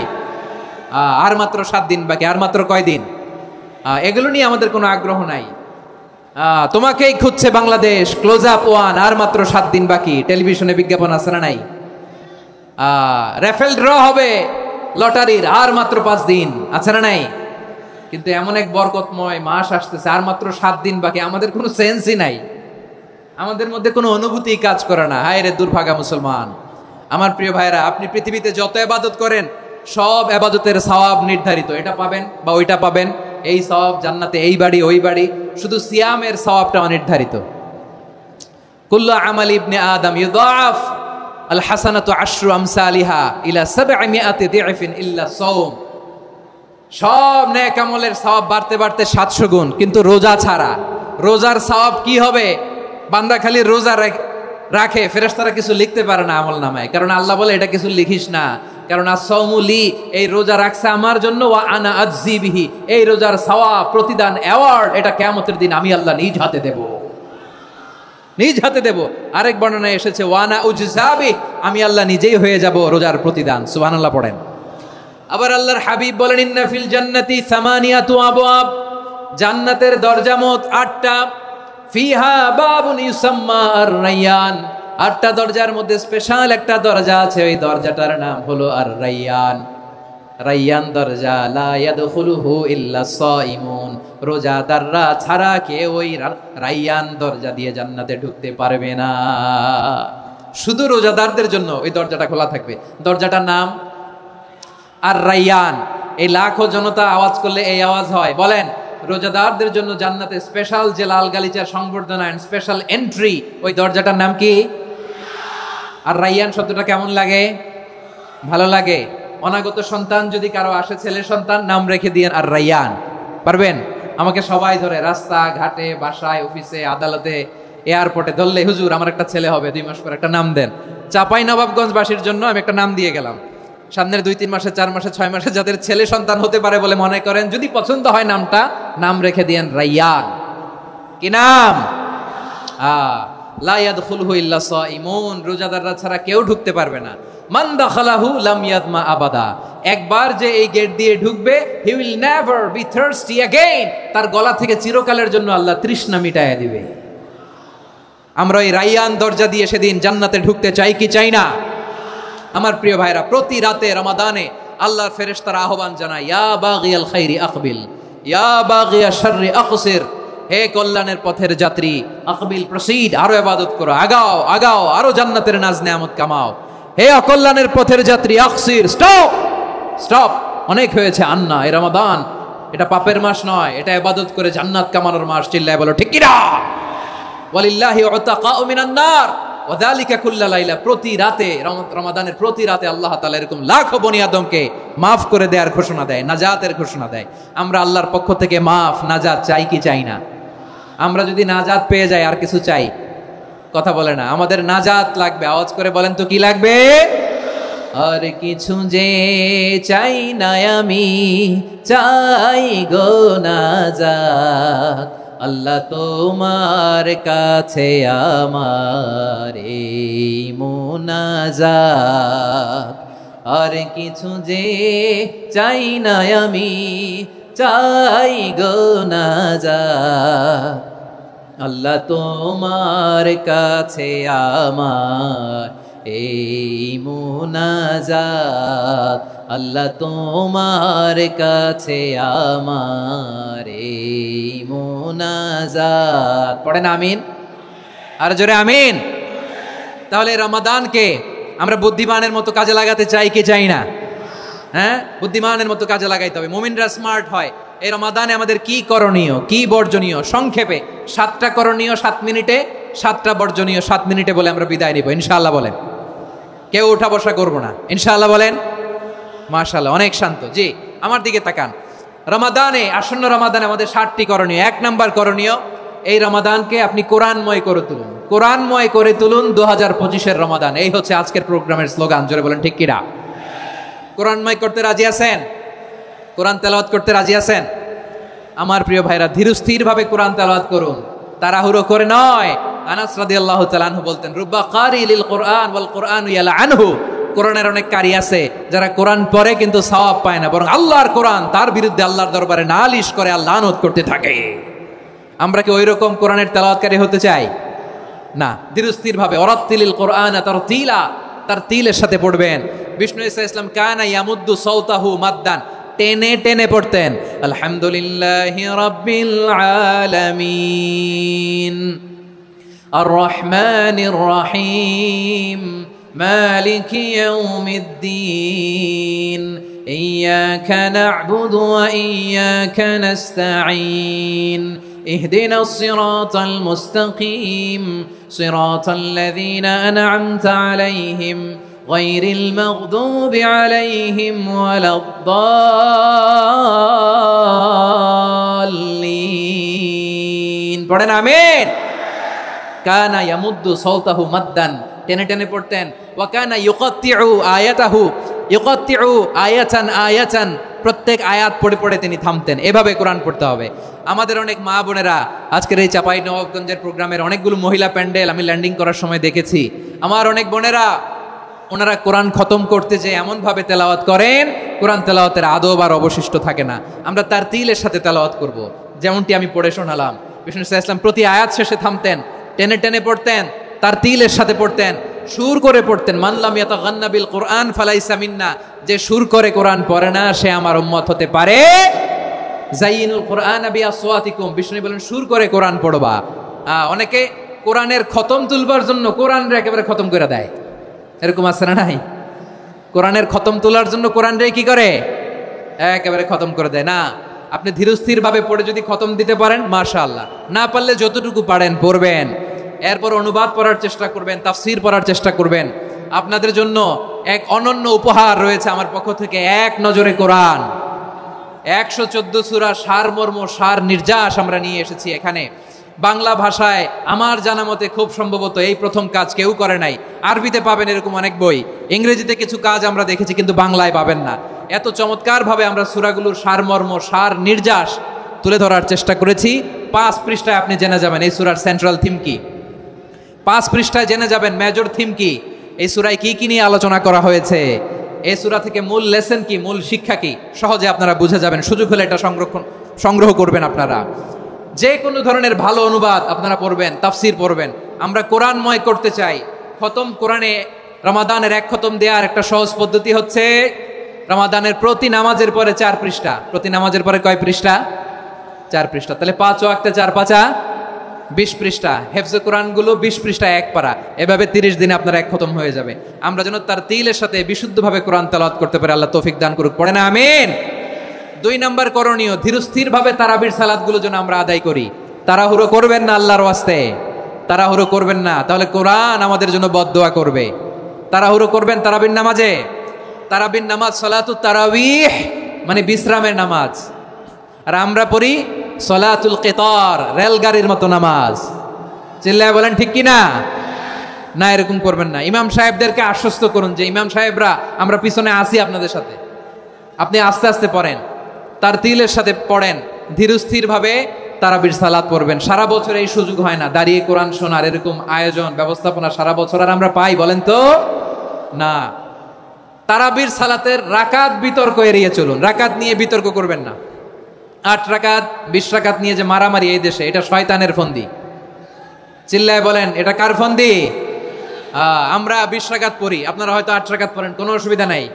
আর মাত্র 7 দিন বাকি। আর মাত্র কয় দিন? এগুলো নিয়ে আমাদের কোনো আগ্রহ নাই। তোমাকেই খুঁজছে বাংলাদেশ, ক্লোজ আপ 1, আর মাত্র 7 দিন বাকি। টেলিভিশনে বিজ্ঞাপন আছে না নাই? রেফেল ড্র হবে লটারির, আর মাত্র 5 দিন আছে না নাই? কিন্তু এমন এক বরকতময় মাস আসতেছে, আর মাত্র 7 দিন বাকি। আমাদের কোনো সেন্সই নাই, আমাদের মধ্যে কোনো অনুভূতি কাজ করে না। হায় রে দুর্ভাগা মুসলমান। আমার প্রিয় ভাইরা, আপনি পৃথিবীতে যত ইবাদত করেন সব ইবাদতের সওয়াব নির্ধারিত। এটা পাবেন বা ওইটা পাবেন, এই সওয়াব জান্নাতে, এই বাড়ি ওই বাড়ি। শুধু সিয়ামের সওয়াবটা অনির্ধারিত। কুল্লু আমাল ইবনে আদম ইউদাফ আল হাসানাতু আশরু আমসালিহা ইলা 700 দি'ফিন ইল্লা সাওম। সব নেক আমলের সওয়াব বাড়তে বাড়তে 700 গুণ, কিন্তু রোজা ছাড়া। রোজার সওয়াব কি হবে? বান্দা খালি রোজা রাখে, ফেরেশতারা কিছু লিখতে পারে না আমল নামায়, কারণ আল্লাহ বলে এটা কিছু লিখিস না, কারণ as-সাওমু লি, এই রোজা রাখছে আমার জন্য, ওয়া আনা আজজি বিহি, এই রোজার সওয়াব, প্রতিদান, অ্যাওয়ার্ড এটা কিয়ামতের দিন আমি আল্লাহ নিজ হাতে দেব, নিজ হাতে দেব। আরেক বর্ণনায় এসেছে ওয়া আনা উজজাবি, আমি আল্লাহ নিজেই হয়ে যাব রোজার প্রতিদান। সুবহানাল্লাহ পড়েন। আবার আল্লাহর হাবিব বলেন, ইন্না ফিল জান্নাতি সামানিয়াতু আবওয়াব, জান্নাতের দরজা মোট 8টা। ফিহা বাবুন ইউসাম্মা আর-রায়্যান, 8টা দরজার মধ্যে স্পেশাল একটা দরজা আছে, ওই দরজাটার নাম হলো আর-রায়্যান। রায়্যান দরজা, লা ইয়াদখুলুহু ইল্লা সাইমুন, রোজাদাররা ছাড়া কেউ ওই রায়্যান দরজা দিয়ে জান্নাতে ঢুকতে পারবে না। শুধু রোজাদারদের জন্য ওই দরজাটা খোলা থাকবে। দরজাটার নাম আর-রায়্যান। এই লাখো জনতা আওয়াজ করলে এই আওয়াজ হয়। বলেন, রোজাদারদের জন্য জান্নাতে স্পেশাল যে লাল গালিচার সংবর্ধনা এন্ড স্পেশাল এন্ট্রি, ওই দরজাটার নাম কি? আর রাইয়ান শব্দটা কেমন লাগে? ভালো লাগে। অনাগত সন্তান যদি কারো আসে, ছেলে সন্তান, নাম রেখে দিয়েন আর রাইয়ান। পারবেন? আমাকে সবাই ধরে রাস্তা ঘাটে, বাসায়, অফিসে, আদালতে, এয়ারপোর্টে ধরলে, হুজুর আমার একটা ছেলে হবে 2 মাস পর, একটা নাম দেন। চাপাই নবাবগঞ্জবাসীর জন্য আমি একটা নাম দিয়ে গেলাম। সামনের 2-3 মাসে, 4 মাসে, 6 মাসে যাদের ছেলে সন্তান হতে পারে বলে মনে করেন, যদি পছন্দ হয় নামটা, নাম রেখে দিয়েন রাইয়ান। কি নাম? লা ইয়াদখুলহু ইল্লা সাইমুন, রোজাদাররা ছাড়া কেউ ঢুকতে পারবে না। মান দাখালাহু লাম ইয়াদমা আবাদা, একবার যে এই গেট দিয়ে ঢুকবে, he will never be thirsty again, তার গলা থেকে চিরকালের জন্য আল্লাহ তৃষ্ণা মিটায়া দিবে। আমরা এই রাইয়ান দরজা দিয়ে সেদিন জান্নাতে ঢুকতে চাই কি চাই না? আমার প্রিয় ভাইরা, প্রতি রাতে রমাদানে আল্লাহর ফেরেশতারা আহ্বান জানায়, ইয়া বাগিয়াল খাইরি আকবিল, ইয়া বাগিয়াশ শাররি আকসির, হে কল্যাণের পথের যাত্রী, আকবিল প্রসিড, আরো ইবাদত করো, আগাও আগাও, আরো জান্নাতের নাজ নেয়ামত কামাও। হে অকল্যাণের পথের যাত্রী, আকসির, স্টপ স্টপ, অনেক হয়েছে। আন্না, এই রমাদান এটা পাপের মাস নয়, এটা ইবাদত করে জান্নাত কামানোর মাস। চিল্লায় বলো ঠিক কি না? ওয়ালিল্লাহি উতাকাউ মিনান নার ওয়া যালিকা কুল্লা লাইলা, প্রতি রাতে, রমাদানের প্রতি রাতে আল্লাহ তাআলা এরকম লাখো বনি আদমকে মাফ করে দেওয়ার ঘোষণা দেয়, নাজাতের ঘোষণা দেয়। আমরা আল্লাহর পক্ষ থেকে মাফ, নাজাত চাই কি চাই না? আমরা যদি নাজাত পেয়ে যাই আর কিছু চাই? কথা বলে না। আমাদের নাজাত লাগবে, আওয়াজ করে বলেন তো কি লাগবে? আর কিছু যে চাই না আমি, চাই গো নাজাত, আল্লাহ তোমার কাছে আমার এই মুনাজাত। আর কিছু যে চাই না আমি, চাই গো নাজাত, আল্লাহ তোমার কাছে আমার এই মুনাজাত, আল্লাহ তোমার কাছে আমার এই মুনাজাত। পড়েন আমিন, আর জোরে আমিন। তাহলে রমাদানকে আমরা বুদ্ধিমানের মতো কাজে লাগাতে চাই কি চাই না? হ্যাঁ, বুদ্ধিমানের মতো কাজে লাগাইতে হবে। মুমিনরা স্মার্ট হয়। এই রমাদানে আমাদের কি করণীয়, কি বর্জনীয়, সংক্ষেপে 7টা করণীয় 7 মিনিটে, 7টা বর্জনীয় 7 মিনিটে বলে আমরা বিদায় নিব ইনশাআল্লাহ। বলেন, কেউ উঠা বসা করবো না ইনশাআল্লাহ। বলেন মাশাআল্লাহ, অনেক শান্ত। জি, আমার দিকে তাকান। রমাদানে, আসন্ন রমাদানে আমাদের 7টি করণীয়। 1 নাম্বার করণীয়, এই রমাদানকে আপনি কোরআনময় করে তুলুন। কোরআনময় করে তুলুন 2025-এর রমাদান। এই হচ্ছে আজকের প্রোগ্রামের স্লোগান। জোরে বলেন ঠিক কিনা? কোরআনময় করতে রাজি আছেন? কোরআন তেলাওয়াত করতে রাজি আছেন? আমার প্রিয় ভাইরা, ধীরস্থির ভাবে কোরআন তেলাওয়াত করুন, তাড়াহুড়ো করে নয়। আনাস রাদিয়াল্লাহু তাআলা আনহু বলতেন, রুব্বা কারি লিল কোরআন ওয়াল কোরআনু ইয়ালআনহু, কোরআনের অনেক কারি আছে যারা কোরআন পড়ে কিন্তু সওয়াব পায় না, বরং আল্লাহর কোরআন তার বিরুদ্ধে আল্লাহর দরবারে নালিশ করে আর লানত করতে থাকে। আমরা কি ওই রকম কোরআনের তেলাওয়াতকারী হতে চাই? না। ধীরস্থির ভাবে, ওয়ারাত্তিলিল কোরআনা তারতিলা, তার তিলের সাথে পড়বেন। বিষ্ণু ঈসা ইসলাম কানা ইয়ামুদ্দু সাওতাহু মাদ্দান, টেনে টেনে পড়তেন। আলহামদুলিল্লাহি রাব্বিল আলামিন আর রহমানির রহিম মালিকি ইয়াউমিদ্দিন ইয়্যাকা না'বুদু ওয়া ইয়্যাকা নাস্তাঈন اهدنا الصراط المستقيم صراط الذين أنعمت عليهم غير المغضوب عليهم ولا الضالين। পড়েন আমিন। কানা ইয়ামুদ্দু সাওতাহু মাদ্দান, টেনে টেনে পড়তেন। ওয়া কানা ইউকাত্তিউ আয়াতাহু, ইউকাত্তিউ আয়াতান আয়াতান, প্রত্যেক আয়াত পড়ে পড়ে তিনি থামতেন। এভাবে কোরআন পড়তে হবে। আমাদের অনেক মা বোনেরা, আজকের এই চাপাই নবাবগঞ্জের প্রোগ্রামের অনেকগুলো মহিলা প্যান্ডেল আমি ল্যান্ডিং করার সময় দেখেছি। আমার অনেক বোনেরা, ওনারা কোরআন খতম করতে যে এমন ভাবে তেলাওয়াত করেন, কোরআন তেলাওয়াতের আদব আর অবশিষ্ট থাকে না। আমরা তার তিলের সাথে তেলাওয়াত করব, যেমনটি আমি পড়ে শোনালাম। বিষ্ণু ইসলাম প্রতি আয়াত শেষে থামতেন, টেনে টেনে পড়তেন, তার তিলের সাথে পড়তেন, সুর করে পড়তেন। মানলাম ইয়াতাগান্না বিল কোরআন ফালাইসা মিন্না, যে সুর করে কোরআন পড়ে না সে আমার উম্মত হতে পারে। জাইনুল কোরআন বিআসওয়াতিকুম, বিষ্ণু বলেন সুর করে কোরআন পড়বা। অনেকে কোরআনের খতম তুলবার জন্য কোরআনরে একেবারে খতম করে দেয়, এরকম আছে না নাই? কোরআনের খতম তোলার জন্য কোরআন রে কি করে? একেবারে খতম করে দেয় না। আপনি ধীরস্থির ভাবে পড়ে যদি খতম দিতে পারেন মাশাআল্লাহ, না পারলে যতটুকু পারেন পড়বেন। এরপর অনুবাদ পড়ার চেষ্টা করবেন, তাফসীর পড়ার চেষ্টা করবেন। আপনাদের জন্য এক অনন্য উপহার রয়েছে আমার পক্ষ থেকে, এক নজরে কোরআন। 114 সূরা সারমর্ম সার নির্যাস আমরা নিয়ে এসেছি এখানে বাংলা ভাষায়। আমার জানা মতে খুব সম্ভবত এই প্রথম কাজ কেউ করে নাই। আরবিতে পাবেন এরকম অনেক বই, ইংরেজিতে কিছু কাজ আমরা দেখেছি, কিন্তু বাংলায় পাবেন না। এত চমৎকারভাবে আমরা সূরাগুলোর সারমর্ম সার নির্যাস তুলে ধরার চেষ্টা করেছি। 5 পৃষ্ঠায় আপনি জেনে যাবেন এই সূরার সেন্ট্রাল থিম কি। 5 পৃষ্ঠায় জেনে যাবেন মেজর থিম কি, এই সূরায় কি কি নিয়ে আলোচনা করা হয়েছে, এই সূরা থেকে মূল লেসন কি, মূল শিক্ষা কি, সহজে আপনারা বুঝে যাবেন। সুযোগ হলে এটা সংগ্রহ করবেন আপনারা। যে কোনো ধরনের ভালো অনুবাদ আপনারা পড়বেন, তাফসির পড়বেন। আমরা কোরআনময় করতে চাই। খতম কোরআনে রমাদানের 1 খতম দেওয়ার একটা সহজ পদ্ধতি হচ্ছে রমাদানের প্রতি নামাজের পরে 4 পৃষ্ঠা। প্রতি নামাজের পরে কয় পৃষ্ঠা? 4 পৃষ্ঠা। তাহলে 5 ওয়াক্তে 4 পাঁচা 20 পৃষ্ঠা। হেফজে কোরআনগুলো 20 পৃষ্ঠা এক পারা। এভাবে 30 দিনে আপনার 1 খতম হয়ে যাবে। আমরা যেন তার তিলের সাথে বিশুদ্ধভাবে কোরআন তেলাওয়াত করতে পারি, আল্লাহ তৌফিক দান করুক। পড়ে না আমিন। 2 নাম্বার করণীয়, ধীরস্থিরভাবে তারাবির সালাতগুলো যেন আমরা আদায় করি। তাড়াহুড়ো করবেন না আল্লাহর ওয়াস্তে, তাড়াহুড়ো করবেন না, তাহলে কোরআন আমাদের জন্য বদদোয়া করবে। তাড়াহুড়ো করবেন তারাবির নামাজে। তারাবির নামাজ সালাতুত তারাবিহ মানে বিশ্রামের নামাজ, আর আমরা পড়ি সলাতুল কিতার, রেলগাড়ির মতো নামাজ। চিল্লায় বলেন ঠিক কিনা? না, এরকম করবেন না। ইমাম সাহেবদেরকে আশ্বস্ত করুন যে ইমাম সাহেবরা আমরা পিছনে আসি আপনাদের সাথে, আপনি আস্তে আস্তে পড়েন, তার তিলের সাথে পড়েন, ধীরস্থির ভাবে তারাবির সালাত পড়বেন। সারা বছর এই সুযোগ হয় না দাঁড়িয়ে কোরআন শোনার, এরকম আয়োজন ব্যবস্থাপনা সারা বছর আর আমরা পাই বলেন তো না। তারাবির সালাতের রাকাত বিতর্ক এড়িয়ে চলুন, রাকাত নিয়ে বিতর্ক করবেন না। 8 রাকাত 20 রাকাত নিয়ে যে মারামারি এই দেশে, এটা শয়তানের ফন্দি। চিল্লায় বলেন এটা কার ফন্দি? আমরা 20 রাকাত পড়ি, আপনারা হয়তো 8 রাকাত পড়েন, কোনো অসুবিধা নাই।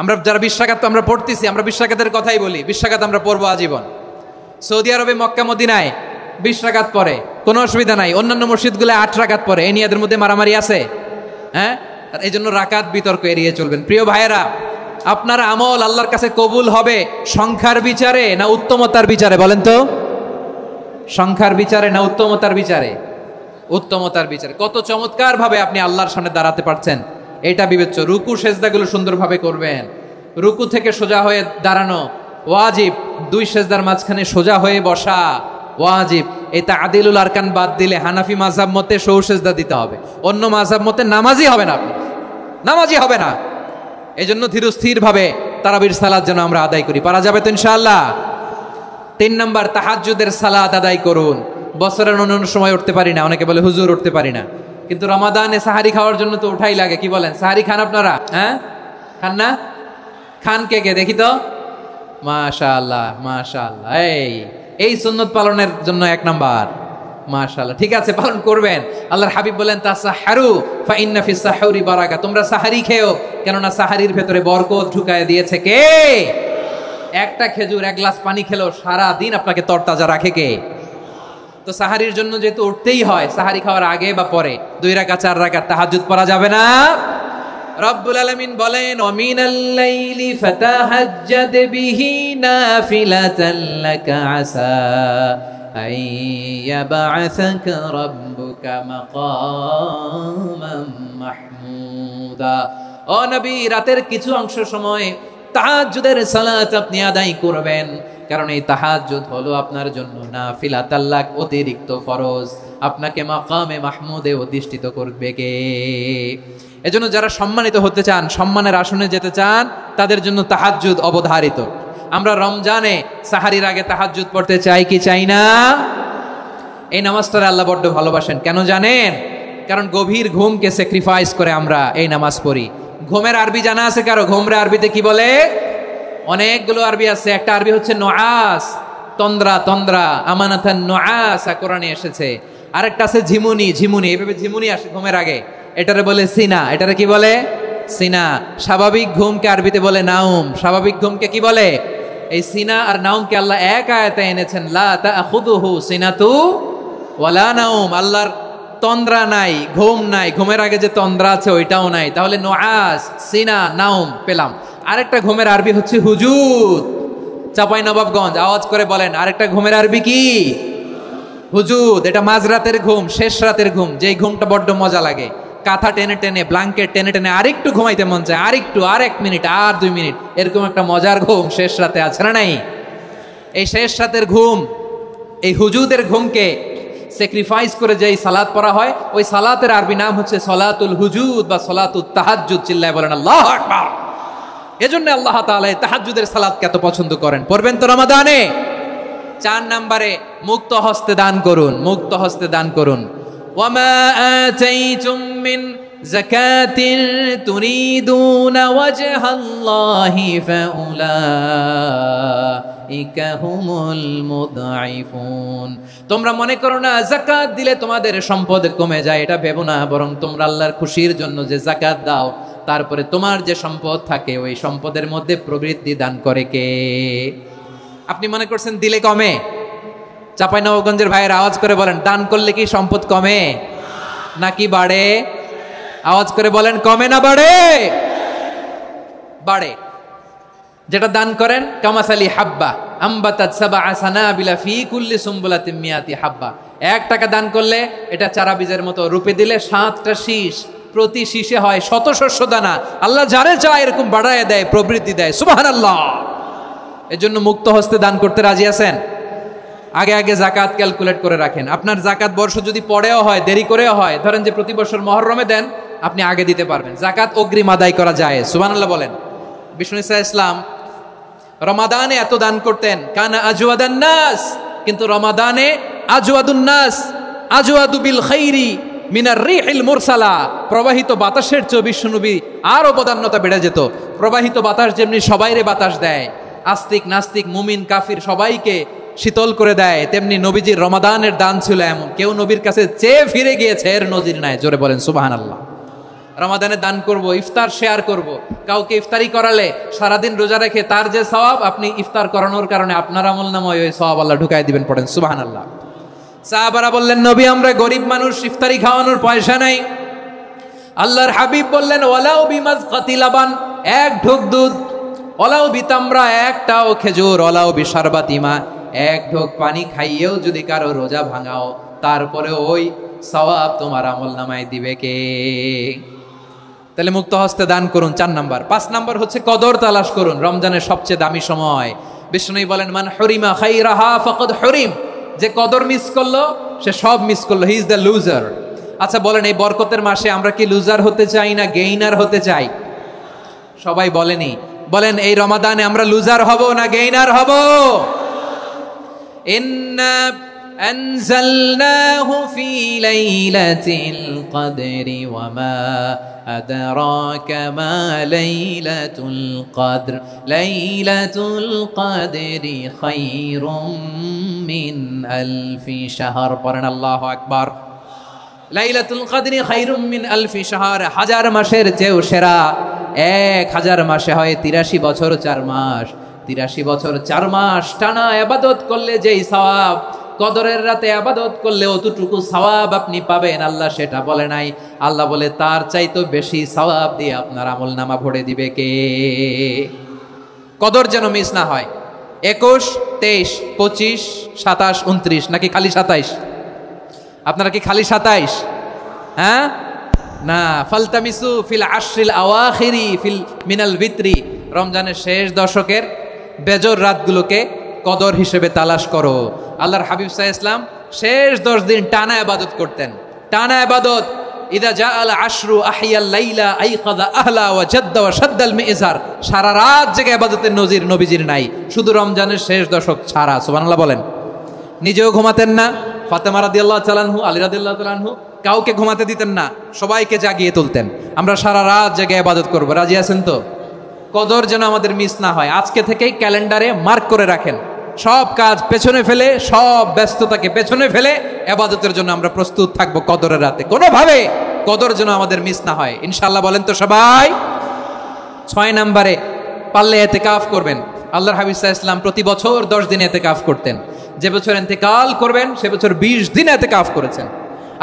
আমরা যারা 20 রাকাত তো আমরা পড়তেছি, আমরা 20 রাকাতের কথাই বলি। 20 রাকাত আমরা পড়বো আজীবন। সৌদি আরবে মক্কা মদিনায় 20 রাকাত পড়ে, কোনো অসুবিধা নাই। অন্যান্য মসজিদগুলো 8 রাকাত পড়ে, এই নিয়ে এদের মধ্যে মারামারি আছে? হ্যাঁ, এই জন্য রাকাত বিতর্ক এড়িয়ে চলবেন। প্রিয় ভাইয়েরা, আপনার আমল আল্লাহর কাছে কবুল হবে সংখ্যার বিচারে না উত্তমতার বিচারে? বলেন তো, সংখ্যার বিচারে না উত্তমতার বিচারে? উত্তমতার বিচারে। কত চমৎকার ভাবে আপনি আল্লাহর সামনে দাঁড়াতে পারছেন এটা বিবেচ্য। রুকু সেজদাগুলো সুন্দরভাবে করবেন। রুকু থেকে সোজা হয়ে দাঁড়ানো ওয়াজিব, 2 সেজদার মাঝখানে সোজা হয়ে বসা ওয়াজিব। এটা আদিলুল আরকান বাদ দিলে হানাফি মাযহাব মতে সৌ সেজদা দিতে হবে, অন্য মাযহাব মতে নামাজই হবে না, আপনি নামাজই হবে না। এই জন্য ধীরস্থির ভাবে তারাবির সালাত যেন আমরা আদায় করি। পারা যাবে তো ইনশাআল্লাহ? 3 নাম্বার, তাহাজ্জুদের সালাত আদায় করুন। বছরের অন্যান্য সময় উঠতে পারি না, অনেকে বলে হুজুর উঠতে পারি না, কিন্তু রমাদানে সাহারি খাওয়ার জন্য তো উঠাই লাগে। কি বলেন, সাহারি খান আপনারা? হ্যাঁ, খান না? খান কে কে দেখি তো? মাশাআল্লাহ মাশাআল্লাহ। এই সুন্নত পালনের জন্য 1 নাম্বার। মাশাআল্লাহ, ঠিক আছে, পালন করবেন। আল্লাহর হাবিব বলেন তাসাহারু ফা ইন্না ফিস সাহুরি বারাকা, তোমরা সাহারি খেও, কেননা সাহারির ভেতরে বরকত ঢুকায় দিয়েছে কে? একটা খেজুর 1 গ্লাস পানি খেলেও সারা দিন আপনাকে তরতাজা রাখে কে? তো সাহারির জন্য যেহেতু উঠতেই হয়, সাহারি খাওয়ার আগে বা পরে 2 রাকাত 4 রাকাত তাহাজ্জুদ পড়া যাবে না? রব্বুল আলামিন বলেন ওয়ামিনাল লাইলি ফাতাহাজ্জাদ বিহি নাফিলাতান লাকা আসা আইয়াবআসাকা রাব্বুকা মাকামান মাহমুদা। ও নবী, রাতের কিছু অংশ সময় তাহাজ্জুদের সালাত আপনি আদায় করবেন, কারণ এই তাহাজ্জুদ হলো আপনার জন্য নাফিলাতাল লাক, অতিরিক্ত ফরজ। আপনাকে মাকামে মাহমুদে অধিষ্ঠিত করবে কে? এজন্য যারা সম্মানিত হতে চান, সম্মানের আসনে যেতে চান, তাদের জন্য তাহাজ্জুদ অবধারিত। আমরা রমজানে সাহারির আগে তাহাজ্জুদ পড়তে চাই কি চাই না? এই নামাজটা আল্লাহ বড্ড ভালোবাসেন। কেন জানেন? কারণ গভীর ঘুমকে স্যাক্রিফাইস করে আমরা এই নামাজ পড়ি। ঘুমের আরবি জানা আছে কারো? ঘুমরে আরবিতে কি বলে? অনেকগুলো আরবি আছে। একটা আরবি হচ্ছে নুআস, তন্দ্রা, তন্দ্রা, আমানাতান নুআস কোরআনে এসেছে। আরেকটা আছে ঝিমুনি, ঝিমুনি, এইভাবে ঝিমুনি আসে ঘুমের আগে, এটারে বলে সিনা। এটারে কি বলে? সিনা। স্বাভাবিক ঘুমকে আরবিতে বলে নাউম। স্বাভাবিক ঘুমকে কি বলে? এই সিনা আর নাউমকে আল্লাহ এক আয়াতে এনেছেন, লা তাখুযুহু সিনাতু ওয়ালা নাউম। আল্লাহর তন্দ্রা নাই, ঘুম নাই, ঘুমের আগে যে তন্দ্রা আছে ওইটাও নাই। তাহলে নুআস, সিনা, নাউম পেলাম। আরেকটা ঘুমের আরবি হচ্ছে হুজুদ। চাঁপাইনবাবগঞ্জ আওয়াজ করে বলেন, আরেকটা ঘুমের আরবি কি? হুজুদ। এটা মাঝরাতের ঘুম, শেষ রাতের ঘুম, যেই ঘুমটা বড্ড মজা লাগে। কাঁথা টেনে টেনে, ব্ল্যাঙ্কেট টেনে টেনে আরেকটু ঘুমাইতে মন চায়, আরেকটু, আর 1 মিনিট, আর 2 মিনিট, এরকম একটা মজার ঘুম শেষ রাতে আছে না নাই? এই শেষ রাতের ঘুম, এই হুজুদের ঘুমকে স্যাক্রিফাইস করে যেই সালাত পড়া হয়, ওই সালাতের আরবি নাম হচ্ছে সলাতুল হুজুদ বা সলাতুত তাহাজ্জুদ। চিল্লায় বলেন আল্লাহু আকবার। এজন্য আল্লাহ তাআলা এই তাহাজ্জুদের সালাতকে এত পছন্দ করেন। পড়বেন তো রমাদানে। 4 নম্বরে মুক্ত হস্তে দান করুন, মুক্ত হস্তে দান করুন। ওয়ামা আতাইতুম মিন যাকাতিন তুরিদুনা ওয়াজহাল্লাহি ফাউলাইকা হুমুল মুদঈফুন। তোমরা মনে করো না যাকাত দিলে তোমাদের সম্পদ কমে যায়, এটা ভেবো না, বরং তোমরা আল্লাহর খুশির জন্য যে যাকাত দাও, তারপরে তোমার যে সম্পদ থাকে ওই সম্পদের মধ্যে প্রবৃদ্ধি দান করে কে? আপনি মনে করছেন দিলে কমে? চাঁপাইনবাবগঞ্জের ভাইয়ের আওয়াজ করে বলেন, দান করলে কি সম্পদ কমে নাকি বাড়ে? আওয়াজ করে বলেন, কমে না বাড়ে? বাড়ে। যেটা দান করেন, কামাসালি হাব্বা আম্বাতাত সাবআ সানাবিলা ফি কুল্লি সুমবুলাতিন মিয়াতি হাব্বা। 1 টাকা দান করলে এটা চারা বীজের মতো, রূপে দিলে 7টা শীষ, প্রতি শীষে হয় 100 শস্য দানা। আল্লাহ যারে চায় এরকম বাড়ায় দেয়, প্রবৃদ্ধি দেয়। সুবহানাল্লাহ। এজন্য মুক্ত হস্তে দান করতে রাজি আছেন? আগে আগে যাকাত ক্যালকুলেট করে রাখেন। আপনার যাকাত বর্ষ যদি পরেও হয়, দেরি করেও হয়, ধরেন যে প্রতি বছর মুহররমে দেন, আপনি আগে দিতে পারবেন। যাকাত অগ্রিম আদায় করা যায়। সুবহানাল্লাহ বলেন। বিষ্ণু ঈসা ইসলাম রমাদানে এত দান করতেন, কানা আজওয়াদান নাস, কিন্তু রমাদানে আজওয়াদুন নাস আজওয়াদু বিল খাইরি মিনার রিহিল মুরসালা। প্রবাহিত বাতাসের চেয়ে বিশ্বনবী আরো বদান্যতা বেড়ে যেত। প্রবাহিত বাতাস যেমনি সবাইরে বাতাস দেয়, আস্তিক নাস্তিক মুমিন কাফির সবাইকে শীতল করে দেয়, তেমনি নবীজির রমাদানের দান ছিল এমন, কেউ নবীর কাছে চেয়ে ফিরে গিয়েছে এর নজির নাই। জোরে বলেন সুবহানাল্লাহ। রমাদানে দান করব, ইফতার শেয়ার করব। কাউকে ইফতারি করালে সারাদিন রোজা রেখে তার যে সওয়াব, আপনি ইফতার করানোর কারণে আপনার আমলনামায় ওই সওয়াব আল্লাহ ঢুকাই দিবেন। পড়েন সুবহানাল্লাহ। সাহাবারা বললেন, নবী আমরা গরিব মানুষ, ইফতারি খাওয়ানোর পয়সা নাই। আল্লাহর হাবিব বললেন, ওয়ালাউ বিমাজকাতি লাবান, 1 ঢোক দুধ, ওয়ালাউ বিতামরা, 1টাও খেজুর, ওয়ালাউ বিশারবাতিমা, 1 ঢোক পানি খাইয়েও যদি কারো রোজা ভাঙাও, তারপরে ওই সওয়াব তোমার আমলনামায় দিবে কে? তাহলে মুক্ত হস্তে দান করুন, 4 নাম্বার। 5 নাম্বার হচ্ছে কদর তালাশ করুন। রমজানের সবচেয়ে দামি সময়। বিষ্ণু বলেন, মান হরিমা খাইরাহা ফাকাদ হরিম। যে কদর মিস করলো সে সব মিস করলো, হি ইজ দ্য লুজার। আচ্ছা বলেন, এই বরকতের মাসে আমরা কি লুজার হতে চাই না গেইনার হতে চাই? সবাই বলেনি। বলেন, এই রমাদানে আমরা লুজার হব না গেইনার হব? ইন্না আনজালনাহু ফি লাইলাতিল কদরি ওয়া মা আদরাকা মা লাইলাতুল কদর লাইলাতুল কদরি খায়রুম মিন আলফি শাহর। পড়েন আল্লাহু আকবার। লাইলাতুল কদরি খায়রুম মিন আলফি শাহর, 1000 মাসের চেয়েও সেরা। 1000 মাসে হয় 83 বছর 4 মাস। 83 বছর 4 মাস টানা ইবাদত করলে যেই সওয়াব, কদরের রাতে ইবাদত করলে অতটুকু সওয়াব আপনি পাবেন, আল্লাহ সেটা বলে নাই। আল্লাহ বলে তার চাইতে বেশি সওয়াব দিয়ে আপনার আমলনামা ভরে দিবে কে? কদর যেন মিস না হয়। 21, 23, 25, 27, 29 নাকি খালি 27? আপনারা কি খালি 27? হ্যাঁ না, ফালতামিসু ফিল আশরিল আওয়াখিরি ফিল মিনাল ভিতরি। রমজানের শেষ দশকের বেজর রাতগুলোকে কদর হিসেবে তালাশ করো। আল্লাহর হাবিব সাল্লাল্লাহু আলাইহি ওয়াসাল্লাম শেষ 10 দিন টানা ইবাদত করতেন। টানা ইবাদত। ইদা জাআল আশরু আহিয়াল লাইলা আইকাযা আহলা ওয়া জাদ্দা ওয়া শাদ্দাল মিজার। সারা রাত জেগে ইবাদতের নজির নবীজির নাই, শুধু রমজানের শেষ দশক ছাড়া। সুবহানাল্লাহ বলেন। নিজেও ঘুমাতেন না। ফাতেমা রাদিয়াল্লাহু তাআলা আনহু, আলী রাদিয়াল্লাহু তাআলা আনহু কাউকে ঘুমাতে দিতেন না, সবাইকে জাগিয়ে তুলতেন। আমরা সারা রাত জেগে ইবাদত করব। রাজি আছেন তো? কদর যেন আমাদের মিস না হয়। আজকে থেকেই ক্যালেন্ডারে মার্ক করে রাখেন। সব কাজ পেছনে ফেলে, সব ব্যস্ততাকে পেছনে ফেলে ইবাদতের জন্য আমরা প্রস্তুত থাকবো কদরের রাতে। কোনোভাবে কদর যেন আমাদের মিস না হয়, ইনশাআল্লাহ। বলেন তো সবাই। 6 নম্বরে পারলে ইতিকাফ করবেন। আল্লাহর হাবিব সাল্লাল্লাহু আলাইহি ওয়াসাল্লাম প্রতি বছর 10 দিন ইতিকাফ করতেন। যে বছর ইন্তেকাল করবেন সে বছর 20 দিন ইতিকাফ করেছেন।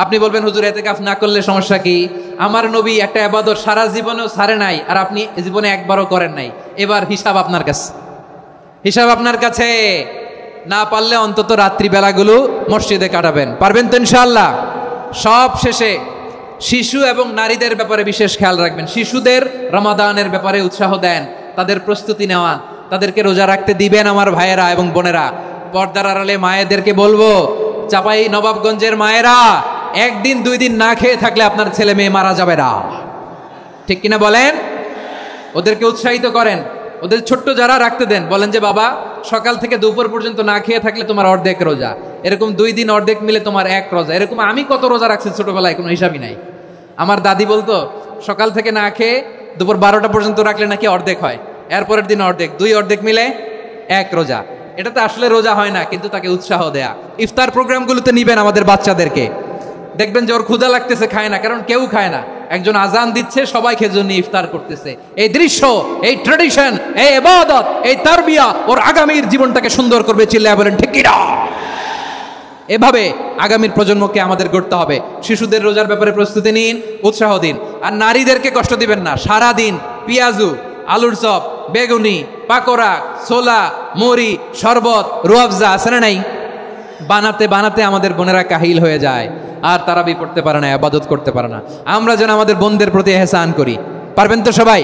আপনি বলবেন, হুজুর ইতিকাফ না করলে সমস্যা কি? আমার নবী একটা ইবাদত সারা জীবনেও ছাড়ে নাই, আর আপনি জীবনে একবারও করেন নাই। এবার হিসাব আপনার কাছে, হিসাব আপনার কাছে। না পারলে অন্তত রাত্রি বেলাগুলো মসজিদে কাটাবেন। পারবেন তো ইনশাআল্লাহ? সব শেষে শিশু এবং নারীদের ব্যাপারে বিশেষ খেয়াল রাখবেন। শিশুদের রমাদানের ব্যাপারে উৎসাহ দেন, তাদের প্রস্তুতি নেওয়া, তাদেরকে রোজা রাখতে দিবেন আমার ভাইয়েরা এবং বোনেরা। পর্দার আড়ালে মায়েদেরকে বলবো, চাপাই নবাবগঞ্জের মায়েরা, একদিন 2 দিন না খেয়ে থাকলে আপনার ছেলে মেয়ে মারা যাবে না, ঠিক কিনা বলেন? ওদেরকে উৎসাহিত করেন, ওদের ছোট্ট যারা রাখতে দেন, বলেন যে বাবা সকাল থেকে দুপুর পর্যন্ত না খেয়ে থাকলে তোমার অর্ধেক রোজা, এরকম 2 দিন অর্ধেক মিলে তোমার 1 রোজা। এরকম আমি কত রোজা রাখছি ছোটবেলায় কোনো হিসাবই নাই। আমার দাদি বলতো সকাল থেকে না খেয়ে দুপুর 12টা পর্যন্ত রাখলে নাকি অর্ধেক হয়, এরপরের দিন অর্ধেক, 2 অর্ধেক মিলে 1 রোজা। এটা তো আসলে রোজা হয় না, কিন্তু তাকে উৎসাহ দেয়া। ইফতার প্রোগ্রামগুলোতে নিবেন আমাদের বাচ্চাদেরকে, দেখবেন যে ওর ক্ষুধা লাগতেছে, খায় না, কারণ কেউ খায় না, একজন আজান দিচ্ছে, সবাই খেজুর নিয়ে ইফতার করতেছে। এই দৃশ্য, এই ট্র্যাডিশন, এই ইবাদত, এই তারবিয়া ওর আগামীর জীবনটাকে সুন্দর করবে। চিল্লায়া বলেন ঠিক কিনা? এভাবে আগামীর প্রজন্মকে আমাদের গড়তে হবে। শিশুদের রোজার ব্যাপারে প্রস্তুতি নিন, উৎসাহ দিন। আর নারীদেরকে কষ্ট দিবেন না। সারা দিন পেঁয়াজু, আলুর চপ, বেগুনি, পাকোড়া, ছোলা, মুড়ি, শরবত, রুয়াবজা আছে না নাই, বানাতে বানাতে আমাদের বোনেরা কাহিল হয়ে যায়, আর তারাবি পড়তে পারে না, ইবাদত করতে পারে না। আমরা যেন আমাদের বোনদের প্রতি এহসান করি। পারবেন তো সবাই?